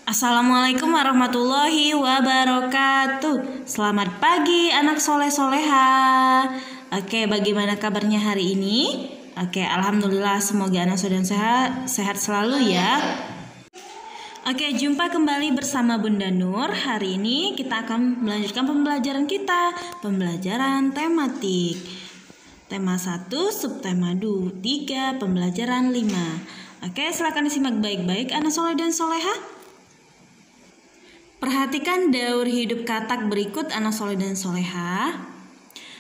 Assalamualaikum warahmatullahi wabarakatuh. Selamat pagi anak soleh-soleha. Oke, bagaimana kabarnya hari ini? Oke, alhamdulillah, semoga anak soleh dan sehat selalu ya. Oke, jumpa kembali bersama Bunda Nur. Hari ini kita akan melanjutkan pembelajaran kita, pembelajaran tematik. Tema 1, subtema 3, pembelajaran 5. Oke, silakan disimak baik-baik anak soleh dan soleha. Perhatikan daur hidup katak berikut anak soleh dan soleha.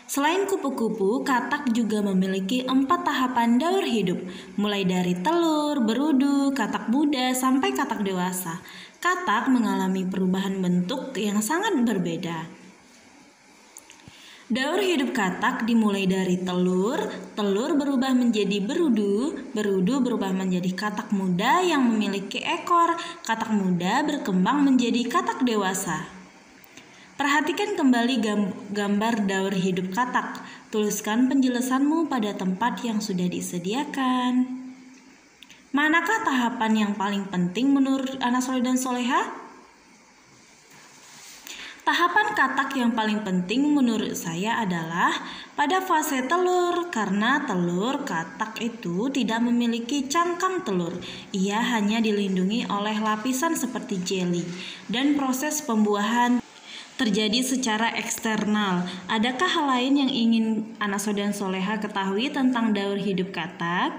Selain kupu-kupu, katak juga memiliki 4 tahapan daur hidup, mulai dari telur, berudu, katak muda, sampai katak dewasa. Katak mengalami perubahan bentuk yang sangat berbeda. Daur hidup katak dimulai dari telur berubah menjadi berudu berubah menjadi katak muda yang memiliki ekor, katak muda berkembang menjadi katak dewasa. Perhatikan kembali gambar daur hidup katak. Tuliskan penjelasanmu pada tempat yang sudah disediakan. Manakah tahapan yang paling penting menurut anak soleh dan soleha? Tahapan katak yang paling penting menurut saya adalah pada fase telur, karena telur katak itu tidak memiliki cangkang telur. Ia hanya dilindungi oleh lapisan seperti jeli, dan proses pembuahan terjadi secara eksternal. Adakah hal lain yang ingin anak soleh dan soleha ketahui tentang daur hidup katak?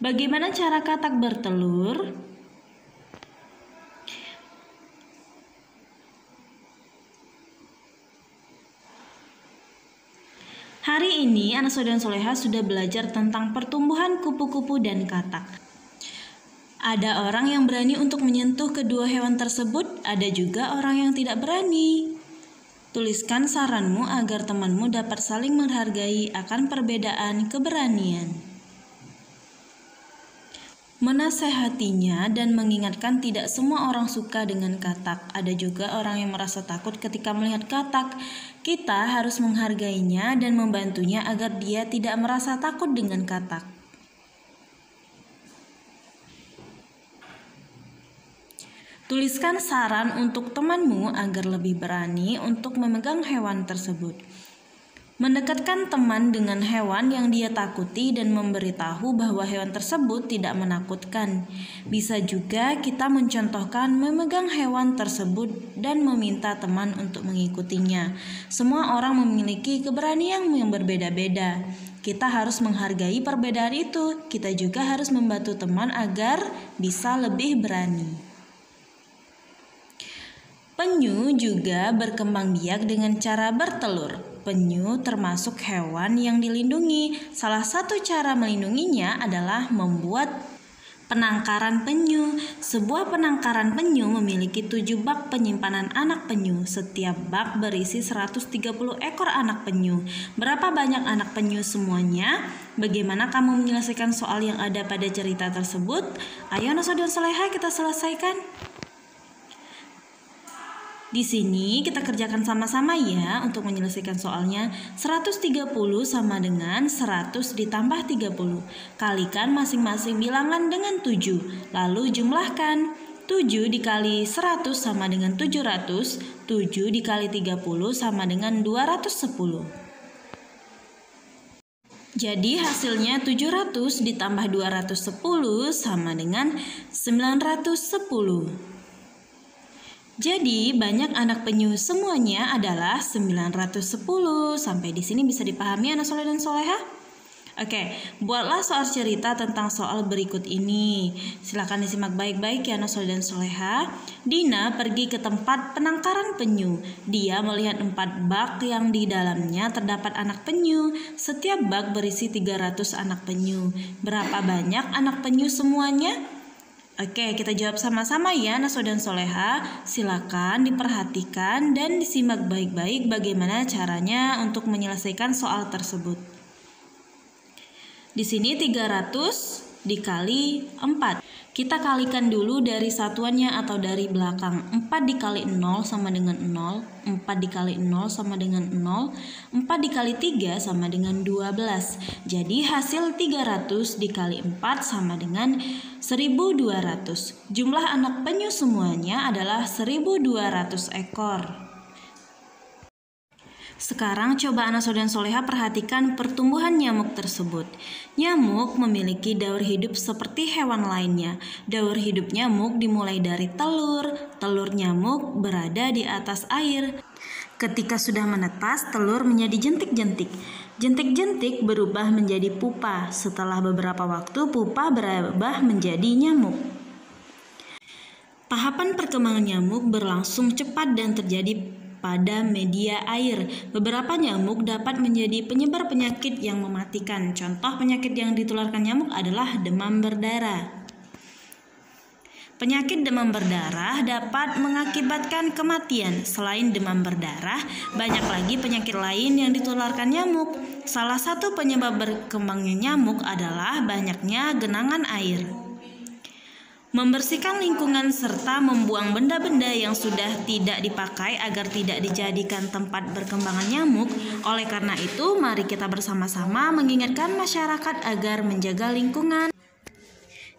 Bagaimana cara katak bertelur? Hari ini anak soleh dan soleha sudah belajar tentang pertumbuhan kupu-kupu dan katak. Ada orang yang berani untuk menyentuh kedua hewan tersebut, ada juga orang yang tidak berani. Tuliskan saranmu agar temanmu dapat saling menghargai akan perbedaan keberanian. Menasehatinya dan mengingatkan tidak semua orang suka dengan katak. Ada juga orang yang merasa takut ketika melihat katak. Kita harus menghargainya dan membantunya agar dia tidak merasa takut dengan katak. Tuliskan saran untuk temanmu agar lebih berani untuk memegang hewan tersebut. Mendekatkan teman dengan hewan yang dia takuti dan memberitahu bahwa hewan tersebut tidak menakutkan. Bisa juga kita mencontohkan memegang hewan tersebut dan meminta teman untuk mengikutinya. Semua orang memiliki keberanian yang berbeda-beda. Kita harus menghargai perbedaan itu. Kita juga harus membantu teman agar bisa lebih berani. Penyu juga berkembang biak dengan cara bertelur. Penyu termasuk hewan yang dilindungi. Salah satu cara melindunginya adalah membuat penangkaran penyu. Sebuah penangkaran penyu memiliki 7 bak penyimpanan anak penyu. Setiap bak berisi 130 ekor anak penyu. Berapa banyak anak penyu semuanya? Bagaimana kamu menyelesaikan soal yang ada pada cerita tersebut? Ayo anak soleh dan soleha, kita selesaikan. Di sini kita kerjakan sama-sama ya untuk menyelesaikan soalnya. 130 sama dengan 100 ditambah 30. Kalikan masing-masing bilangan dengan 7. Lalu jumlahkan. 7 dikali 100 sama dengan 700. 7 dikali 30 sama dengan 210. Jadi hasilnya 700 ditambah 210 sama dengan 910. Jadi banyak anak penyu semuanya adalah 910. Sampai di sini bisa dipahami anak soleh dan soleha? Oke, buatlah soal cerita tentang soal berikut ini. Silakan disimak baik-baik ya anak soleh dan soleha. Dina pergi ke tempat penangkaran penyu. Dia melihat 4 bak yang di dalamnya terdapat anak penyu. Setiap bak berisi 300 anak penyu. Berapa banyak anak penyu semuanya? Oke, kita jawab sama-sama ya anak soleh dan soleha. Silakan diperhatikan dan disimak baik-baik bagaimana caranya untuk menyelesaikan soal tersebut. Di sini 300 dikali 4. Kita kalikan dulu dari satuannya atau dari belakang. 4 dikali 0 sama dengan 0, 4 dikali 0 sama dengan 0, 4 dikali 3 sama dengan 12. Jadi hasil 300 dikali 4 sama dengan 1200. Jumlah anak penyu semuanya adalah 1200 ekor. Sekarang coba anak soleh dan soleha perhatikan pertumbuhan nyamuk tersebut. Nyamuk memiliki daur hidup seperti hewan lainnya. Daur hidup nyamuk dimulai dari telur. Telur nyamuk berada di atas air. Ketika sudah menetas, telur menjadi jentik-jentik. Jentik-jentik berubah menjadi pupa. Setelah beberapa waktu, pupa berubah menjadi nyamuk. Tahapan perkembangan nyamuk berlangsung cepat dan terjadi pada media air. Beberapa nyamuk dapat menjadi penyebar penyakit yang mematikan. Contoh penyakit yang ditularkan nyamuk adalah demam berdarah. Penyakit demam berdarah dapat mengakibatkan kematian. Selain demam berdarah, banyak lagi penyakit lain yang ditularkan nyamuk. Salah satu penyebab berkembangnya nyamuk adalah banyaknya genangan air. Membersihkan lingkungan serta membuang benda-benda yang sudah tidak dipakai agar tidak dijadikan tempat berkembangan nyamuk. Oleh karena itu, mari kita bersama-sama mengingatkan masyarakat agar menjaga lingkungan.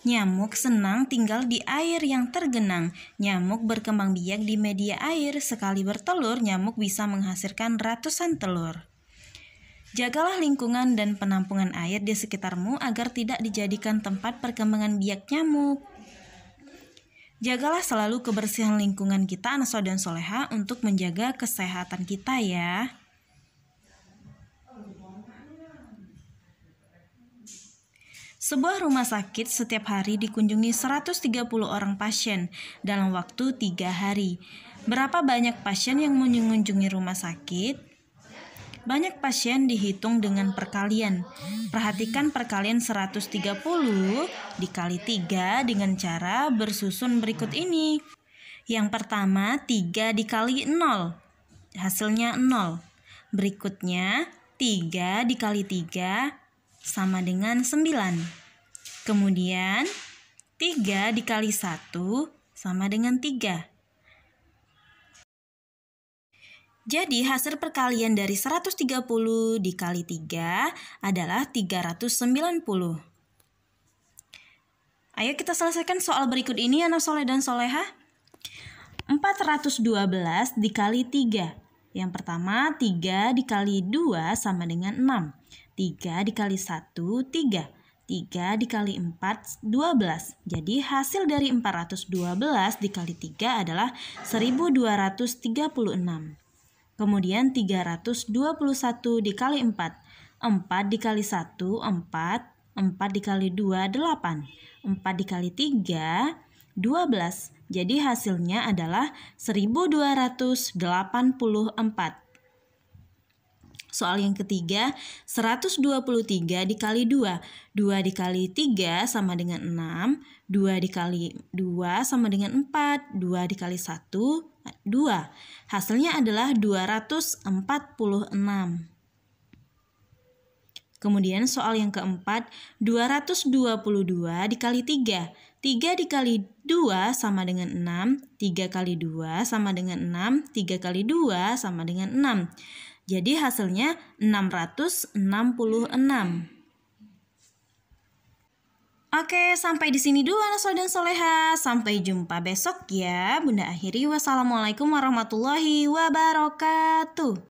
Nyamuk senang tinggal di air yang tergenang. Nyamuk berkembang biak di media air. Sekali bertelur, nyamuk bisa menghasilkan ratusan telur. Jagalah lingkungan dan penampungan air di sekitarmu agar tidak dijadikan tempat perkembangan biak nyamuk. Jagalah selalu kebersihan lingkungan kita anak soleh dan soleha untuk menjaga kesehatan kita ya. Sebuah rumah sakit setiap hari dikunjungi 130 orang pasien dalam waktu 3 hari. Berapa banyak pasien yang mengunjungi rumah sakit? Banyak pasien dihitung dengan perkalian. Perhatikan perkalian 130 dikali 3 dengan cara bersusun berikut ini. Yang pertama 3 dikali 0, hasilnya 0. Berikutnya 3 dikali 3 sama dengan 9. Kemudian 3 dikali 1 sama dengan 3. Jadi hasil perkalian dari 130 dikali 3 adalah 390. Ayo kita selesaikan soal berikut ini anak soleh dan soleha. 412 dikali 3. Yang pertama 3 dikali 2 sama dengan 6. 3 dikali 1, 3. 3 dikali 4, 12. Jadi hasil dari 412 dikali 3 adalah 1236. Kemudian 321 dikali 4. 4 dikali 1, 4. 4 dikali 2, 8. 4 dikali 3, 12. Jadi hasilnya adalah 1284. Soal yang ketiga, 123 dikali 2. 2 dikali 3 sama dengan 6. 2 dikali 2 sama dengan 4. 2 dikali 1, 2. Hasilnya adalah 246. Kemudian soal yang keempat, 222 dikali 3. 3 dikali 2 sama dengan 6. 3 kali 2 sama dengan 6. 3 kali 2 sama dengan 6. Jadi hasilnya 666. Oke, sampai di sini dulu anak soleh dan soleha. Sampai jumpa besok ya. Bunda akhiri wassalamualaikum warahmatullahi wabarakatuh.